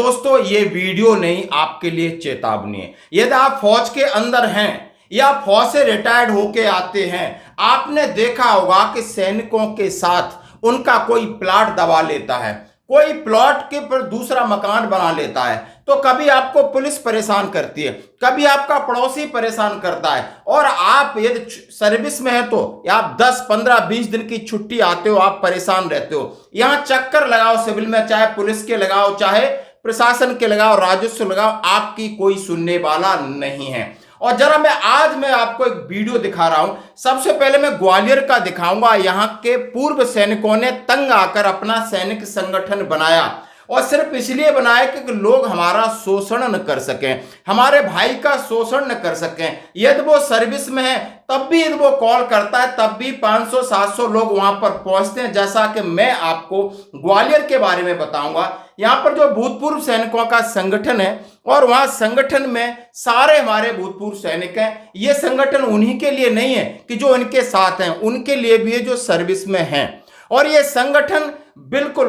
दोस्तों ये वीडियो नहीं, आपके लिए चेतावनी है। यदि आप फौज के अंदर हैं या फौज से रिटायर्ड होके आते हैं, आपने देखा होगा कि सैनिकों के साथ उनका कोई प्लाट दबा लेता है, कोई प्लॉट के पर दूसरा मकान बना लेता है, तो कभी आपको पुलिस परेशान करती है, कभी आपका पड़ोसी परेशान करता है, और आप यदि सर्विस में है तो आप 10, 15, 20 दिन की छुट्टी आते हो, आप परेशान रहते हो। यहां चक्कर लगाओ सिविल में, चाहे पुलिस के लगाओ, चाहे प्रशासन के लगाओ, राजस्व लगाओ, आपकी कोई सुनने वाला नहीं है। और जरा आज मैं आपको एक वीडियो दिखा रहा हूं। सबसे पहले मैं ग्वालियर का दिखाऊंगा। यहां के पूर्व सैनिकों ने तंग आकर अपना सैनिक संगठन बनाया, और सिर्फ इसलिए बनाया कि लोग हमारा शोषण न कर सकें, हमारे भाई का शोषण न कर सकें। यदि वो सर्विस में है तब भी यदि वो कॉल करता है तब भी 500-700 लोग वहां पर पहुंचते हैं। जैसा कि मैं आपको ग्वालियर के बारे में बताऊंगा। यहां पर जो भूतपूर्व सैनिकों का संगठन है, और वहां संगठन में सारे हमारे भूतपूर्व सैनिक हैं। ये संगठन उन्हीं के लिए नहीं है कि जो इनके साथ हैं, उनके लिए भी है जो सर्विस में हैं। और ये संगठन बिल्कुल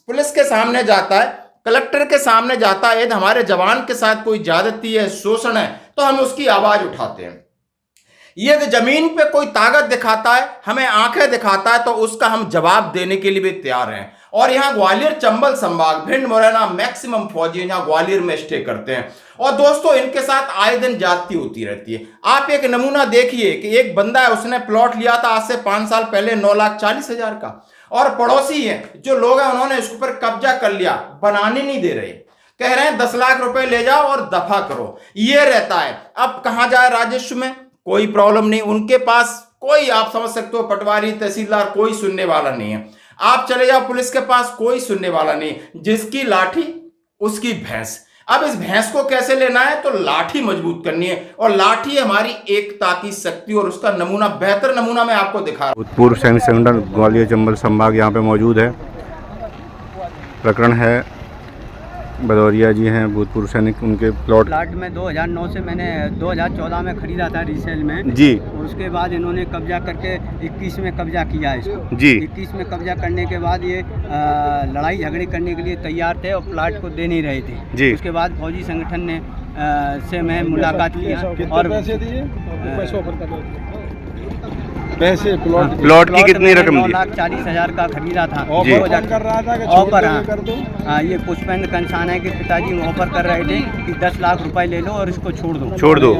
पुलिस के सामने जाता है, कलेक्टर के सामने जाता है। यदि हमारे जवान के साथ कोई ज्यादती है, शोषण है, तो हम उसकी आवाज उठाते हैं। यदि जमीन पे कोई ताकत दिखाता है, हमें आंखें दिखाता है, तो उसका हम जवाब देने के लिए भी तैयार हैं। और यहाँ ग्वालियर चंबल संभाग, भिंड मुरैना मैक्सिमम फौजी यहाँ ग्वालियर में स्टे करते हैं। और दोस्तों इनके साथ आए दिन जाती होती रहती है। आप एक नमूना देखिए कि एक बंदा है, उसने प्लॉट लिया था आज से 5 साल पहले 9,40,000 का, और पड़ोसी है जो लोग हैं उन्होंने इसके ऊपर कब्जा कर लिया, बनाने नहीं दे रहे, कह रहे हैं 10 लाख रुपए ले जाओ और दफा करो। ये रहता है। अब कहां जाए राजस्व में, कोई प्रॉब्लम नहीं, उनके पास कोई, आप समझ सकते हो, पटवारी तहसीलदार कोई सुनने वाला नहीं है। आप चले जाओ पुलिस के पास, कोई सुनने वाला नहीं, जिसकी लाठी उसकी भैंस। अब इस भैंस को कैसे लेना है, तो लाठी मजबूत करनी है, और लाठी हमारी एकता की शक्ति, और उसका नमूना, बेहतर नमूना मैं आपको दिखा रहा हूं। पूर्व सैनिक संगठन ग्वालियर चंबल संभाग यहाँ पे मौजूद है। प्रकरण है, भदौरिया जी हैं भूतपूर्व सैनिक, उनके प्लॉट में 2009 से मैंने 2014 में खरीदा था रीसेल में जी। उसके बाद इन्होंने कब्जा करके 21 में कब्जा किया इसको जी। 21 में कब्जा करने के बाद ये लड़ाई झगड़े करने के लिए तैयार थे और प्लाट को दे नहीं रहे थे जी। उसके बाद फौजी संगठन ने से मैं मुलाकात किया और पैसे दिए, पैसे प्लॉट की कितनी रकम दी? 9,40,000 का खरीदा था। ऑफर कर रहा था कि ऑफर, कर दो। ये पुष्पेंद्र कंसान है कि पिताजी ऑफर कर रहे थे कि 10 लाख रुपए ले लो और इसको छोड़ दो।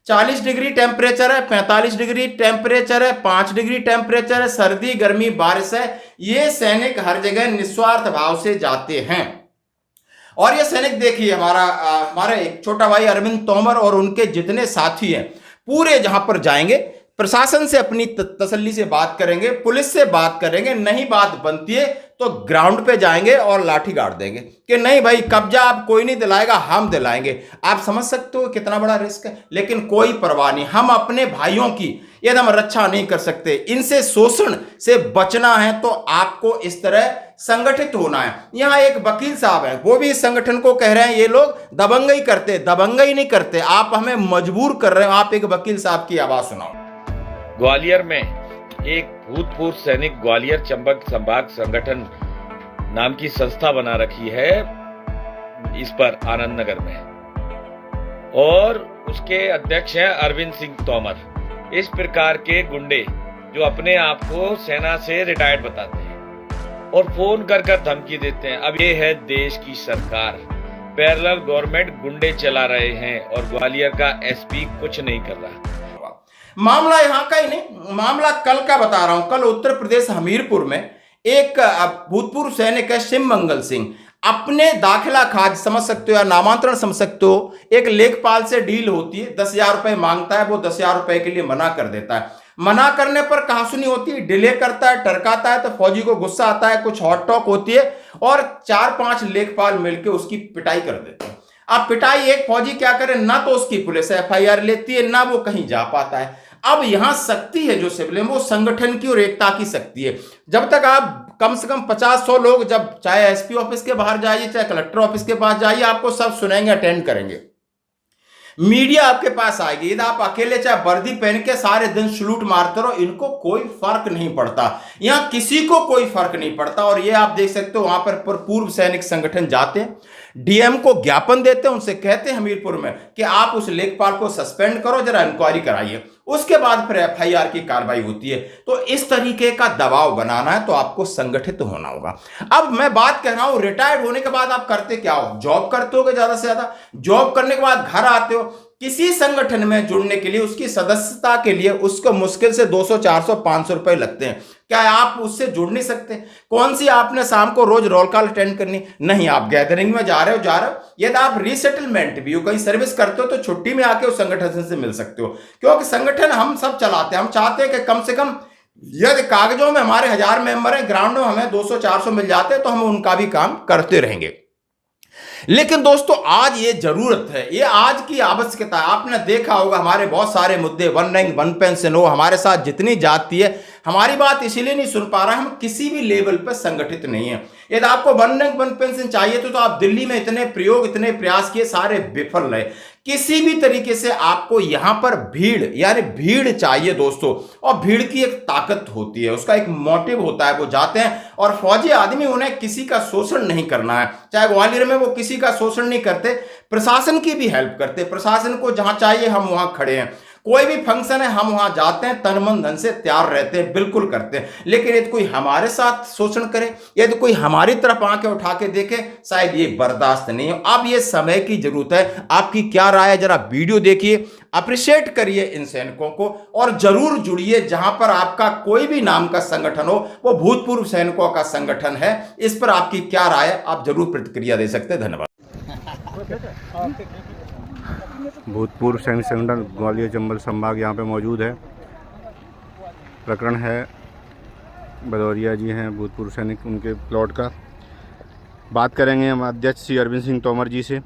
40 डिग्री टेम्परेचर है, 45 डिग्री टेम्परेचर है, 5 डिग्री टेम्परेचर है, सर्दी गर्मी बारिश है। ये सैनिक हर जगह निस्वार्थ भाव से जाते हैं। और ये सैनिक देखिए, हमारा एक छोटा भाई अरविंद तोमर और उनके जितने साथी हैं, पूरे जहां पर जाएंगे प्रशासन से अपनी तसल्ली से बात करेंगे, पुलिस से बात करेंगे, नहीं बात बनती है तो ग्राउंड पे जाएंगे और लाठी गाड़ देंगे कि नहीं भाई कब्जा आप कोई नहीं दिलाएगा, हम दिलाएंगे। आप समझ सकते हो कितना बड़ा रिस्क है, लेकिन कोई परवाह नहीं। हम अपने भाइयों की यदि हम रक्षा नहीं कर सकते, इनसे शोषण से बचना है, तो आपको इस तरह संगठित होना है। यहाँ एक वकील साहब है, वो भी इस संगठन को कह रहे हैं ये लोग दबंगई करते, दबंगई नहीं करते, आप हमें मजबूर कर रहे हो। आप एक वकील साहब की आवाज सुनाओ। ग्वालियर में एक भूतपूर्व सैनिक ग्वालियर चंबल संभाग संगठन नाम की संस्था बना रखी है इस पर आनंद नगर में, और उसके अध्यक्ष हैं अरविंद सिंह तोमर। इस प्रकार के गुंडे जो अपने आप को सेना से रिटायर्ड बताते हैं और फोन कर कर धमकी देते हैं। अब ये है देश की सरकार, पैरेलल गवर्नमेंट गुंडे चला रहे हैं और ग्वालियर का एसपी कुछ नहीं कर रहा। मामला यहां का ही नहीं, मामला कल का बता रहा हूं। कल उत्तर प्रदेश हमीरपुर में एक भूतपूर्व सैनिक है शिव मंगल सिंह, अपने दाखिला खाज समझ सकते हो या नामांतरण समझ सकते हो, एक लेखपाल से डील होती है, 10,000 रुपए मांगता है, वो 10,000 रुपए के लिए मना कर देता है। मना करने पर कहा सुनी होती है, डिले करता है, टरकाता है, तो फौजी को गुस्सा आता है, कुछ हॉट टॉक होती है और 4-5 लेखपाल मिलकर उसकी पिटाई कर देते हैं। अब पिटाई एक फौजी क्या करे, ना तो उसकी पुलिस FIR लेती है, ना वो कहीं जा पाता है। अब यहां शक्ति है जो सिविल में, वो संगठन की और एकता की शक्ति है। जब तक आप कम से कम 50-100 लोग, जब चाहे SP ऑफिस के बाहर जाइए, चाहे कलेक्टर ऑफिस के पास जाइए, आपको सब सुनेंगे, अटेंड करेंगे। मीडिया आपके पास आएगी। यदि आप अकेले चाहे वर्दी पहन के सारे दिन सलूट मारते रहो, इनको कोई फर्क नहीं पड़ता, यहां किसी को कोई फर्क नहीं पड़ता। और ये आप देख सकते हो वहां पर पूर्व सैनिक संगठन जाते हैं, डीएम को ज्ञापन देते हैं, उनसे कहते हैं हमीरपुर में कि आप उस लेखपाल को सस्पेंड करो, जरा इंक्वायरी कराइए, उसके बाद फिर एफआईआर की कार्रवाई होती है। तो इस तरीके का दबाव बनाना है तो आपको संगठित होना होगा। अब मैं बात कह रहा हूं, रिटायर्ड होने के बाद आप करते क्या हो? जॉब करते हो ज्यादा से ज्यादा, जॉब करने के बाद घर आते हो, किसी संगठन में जुड़ने के लिए, उसकी सदस्यता के लिए उसको मुश्किल से 200 400 500 रुपए लगते हैं। क्या आप उससे जुड़ नहीं सकते? कौन सी आपने शाम को रोज रोल कॉल अटेंड करनी? नहीं, आप गैदरिंग में जा रहे हो। यदि आप रीसेटलमेंट भी हो, कहीं सर्विस करते हो, तो छुट्टी में आके उस संगठन से मिल सकते हो, क्योंकि संगठन हम सब चलाते हैं। हम चाहते हैं कि कम से कम यदि कागजों में हमारे 1000 मेंबर हैं, ग्राउंड में हमें 200 400 मिल जाते हैं, तो हम उनका भी काम करते रहेंगे। लेकिन दोस्तों आज ये जरूरत है, ये आज की आवश्यकता है। आपने देखा होगा हमारे बहुत सारे मुद्दे, वन रैंक वन पेंशन हो, हमारे साथ जितनी जाती है, हमारी बात इसीलिए नहीं सुन पा रहा है, हम किसी भी लेवल पर संगठित नहीं है। यदि आपको वन रैंक वन पेंशन चाहिए तो आप दिल्ली में इतने प्रयोग, इतने प्रयास किए, सारे विफल रहे। किसी भी तरीके से आपको यहां पर भीड़, यानी भीड़ चाहिए दोस्तों, और भीड़ की एक ताकत होती है, उसका एक मोटिव होता है। वो जाते हैं और फौजी आदमी, उन्हें किसी का शोषण नहीं करना है। चाहे ग्वालियर में वो किसी का शोषण नहीं करते, प्रशासन की भी हेल्प करते, प्रशासन को जहां चाहिए हम वहां खड़े हैं। कोई भी फंक्शन है हम वहां जाते हैं, तन मन धन से तैयार रहते हैं, बिल्कुल करते हैं। लेकिन यदि कोई हमारे साथ शोषण करे, यदि कोई हमारी तरफ आंखें उठा के देखे, शायद ये बर्दाश्त नहीं हो। अब ये समय की जरूरत है। आपकी क्या राय है? जरा वीडियो देखिए, अप्रिशिएट करिए इन सैनिकों को और जरूर जुड़िए। जहां पर आपका कोई भी नाम का संगठन हो, वो भूतपूर्व सैनिकों का संगठन है। इस पर आपकी क्या राय है? आप जरूर प्रतिक्रिया दे सकते हैं। धन्यवाद। भूतपूर्व सैनिक संगठन ग्वालियर चंबल संभाग यहाँ पे मौजूद है। प्रकरण है, भदौरिया जी हैं भूतपूर्व सैनिक, उनके प्लॉट का बात करेंगे हम अध्यक्ष श्री अरविंद सिंह तोमर जी से।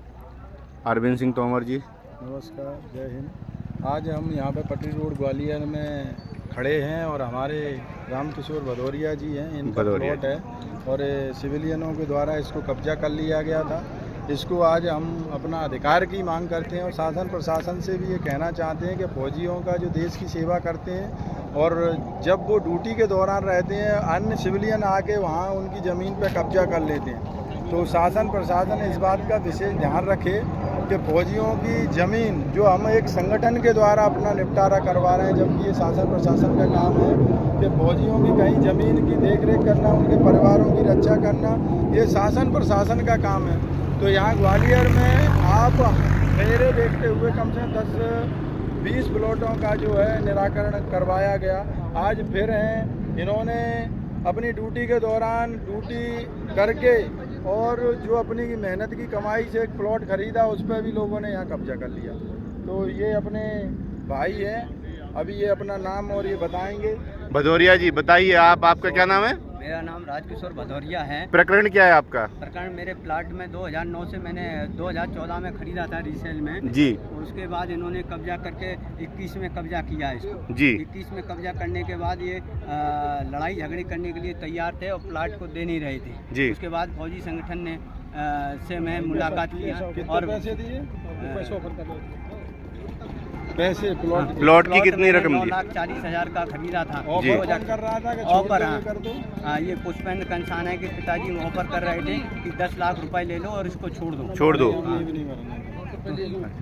अरविंद सिंह तोमर जी, नमस्कार, जय हिंद। आज हम यहाँ पे पटरी रोड ग्वालियर में खड़े हैं और हमारे रामकिशोर भदौरिया जी हैं, इनका प्लॉट है और सिविलियनों के द्वारा इसको कब्जा कर लिया गया था। इसको आज हम अपना अधिकार की मांग करते हैं और शासन प्रशासन से भी ये कहना चाहते हैं कि फौजियों का जो देश की सेवा करते हैं और जब वो ड्यूटी के दौरान रहते हैं, अन्य सिविलियन आके वहाँ उनकी ज़मीन पर कब्जा कर लेते हैं। तो शासन प्रशासन इस बात का विशेष ध्यान रखे कि फौजियों की ज़मीन जो हम एक संगठन के द्वारा अपना निपटारा करवा रहे हैं, जबकि ये शासन प्रशासन का काम है कि फौजियों की कहीं ज़मीन की देखरेख करना, उनके परिवारों की रक्षा करना, ये शासन प्रशासन का काम है। तो यहाँ ग्वालियर में आप मेरे देखते हुए कम से कम 10-20 प्लॉटों का जो है निराकरण करवाया गया। आज फिर हैं, इन्होंने अपनी ड्यूटी के दौरान ड्यूटी करके और जो अपनी मेहनत की कमाई से एक प्लॉट खरीदा, उस पर भी लोगों ने यहाँ कब्जा कर लिया। तो ये अपने भाई हैं, अभी ये अपना नाम और ये बताएंगे। भदौरिया जी बताइए, आपका क्या नाम है? मेरा नाम राजकिशोर भदौरिया है। प्रकरण क्या है आपका? प्रकरण मेरे प्लाट में 2009 से मैंने 2014 में खरीदा था रीसेल में जी। उसके बाद इन्होंने कब्जा करके 21 में कब्जा किया इसको जी। 21 में कब्जा करने के बाद ये लड़ाई झगड़े करने के लिए तैयार थे और प्लाट को दे नहीं रहे थे जी। उसके बाद फौजी संगठन ने से मैं मुलाकात किया और पैसे दिए, पैसे प्लॉट की कितनी रकम दी? 9,40,000 का खरीदा था। ऑफर कर रहा था कि ऑफर, हाँ, ये पुष्पेंद्र कंसान है कि पिताजी ऑफर कर रहे थे कि 10 लाख रुपए ले लो और इसको छोड़ दो।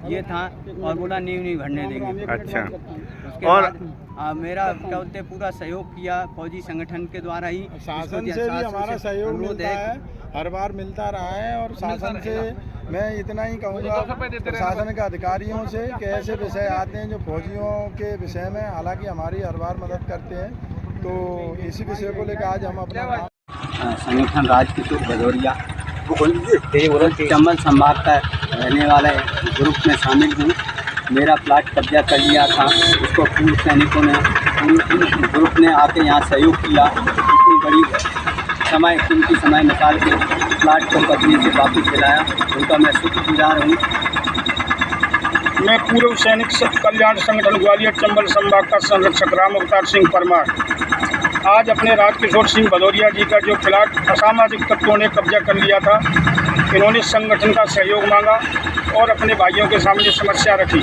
ये था और बोला नहीं भरने देंगे। अच्छा। उसके और बाद मेरा क्या बोलते पूरा सहयोग किया फौजी संगठन के द्वारा ही। शासन से भी हमारा सहयोग मिलता है, हर बार मिलता रहा है और शासन से मैं इतना ही कहूँगा प्रशासन के अधिकारियों से कि ऐसे विषय आते हैं जो फौजियों के विषय में, हालांकि हमारी हर बार मदद करते हैं। तो इसी विषय को लेकर आज हम अपना संगठन राजकिशोर भदौरिया चंबल संभाग का रहने वाले ग्रुप में शामिल हूँ। मेरा प्लाट कब्जा कर लिया था, उसको पूर्व सैनिकों ने ग्रुप ने आके यहाँ सहयोग किया। इतनी बड़ी कीमती समय निकाल के प्लाट को कब्जे से वापस दिलाया, उनका मैं शुक्रगुजार हूँ। मैं पूर्व सैनिक कल्याण संगठन ग्वालियर चंबल संभाग का संरक्षक राम अवतार सिंह परमार आज अपने राजकिशोर सिंह भदौरिया जी का जो प्लाट असामाजिक तत्वों ने कब्जा कर लिया था, इन्होंने संगठन का सहयोग मांगा और अपने भाइयों के सामने समस्या रखी।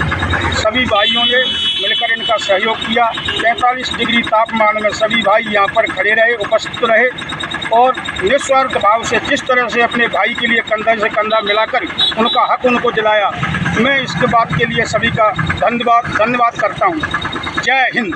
सभी भाइयों ने मिलकर इनका सहयोग किया। 45 डिग्री तापमान में सभी भाई यहाँ पर खड़े रहे, उपस्थित रहे और निस्वार्थ भाव से जिस तरह से अपने भाई के लिए कंधा से कंधा मिलाकर उनका हक उनको दिलाया, मैं इसके बात के लिए सभी का धन्यवाद करता हूँ। जय हिंद।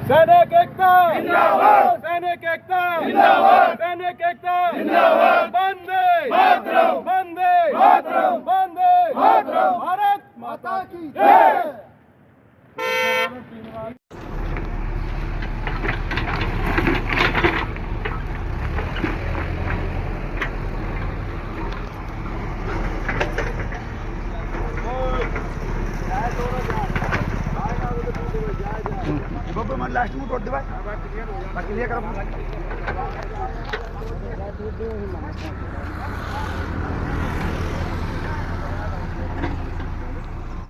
सैनिक एकता जिंदाबाद, सैनिक एकता जिंदाबाद, सैनिक एकता जिंदाबाद। वंदे मातरम, वंदे मातरम, वंदे मातरम। भारत माता की जय। लास्ट में तोड़ दे भाई, बाकी ये करो।